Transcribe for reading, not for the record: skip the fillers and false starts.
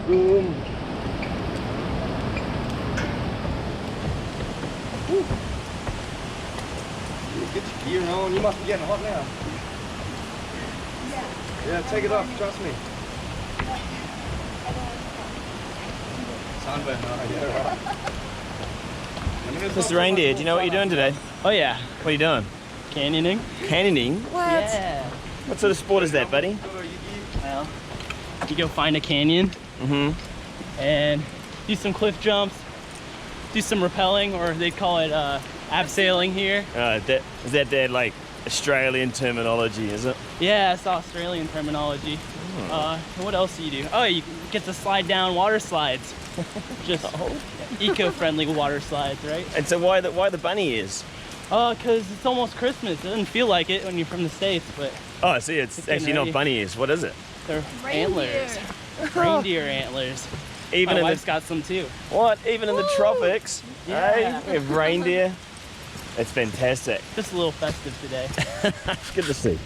Boom. Woo. Get your gear on. You must be getting hot now. Yeah, take it off. Trust me. Sunburn. Oh, yeah, right. Mr. Reindeer, do you know what you're doing today? Oh yeah, What are you doing? canyoning. Canyoning? What? Yeah. What sort of sport is that, buddy? Well, you go find a canyon and do some cliff jumps, do some rappelling, or they call it abseiling here. Is that like Australian terminology, is it? Yeah, it's Australian terminology. What else do you do? Oh, you get to slide down water slides. Just eco-friendly water slides, right? And so why the bunny ears? Because it's almost Christmas. It doesn't feel like it when you're from the States, but Oh, see, it's actually not bunny ears. What is it? they're Reindeer. antlers. Reindeer antlers. Even My in wife's the got some too. what? Even in the tropics? Yeah. Hey, we have reindeer. It's fantastic. Just a little festive today. It's good to see.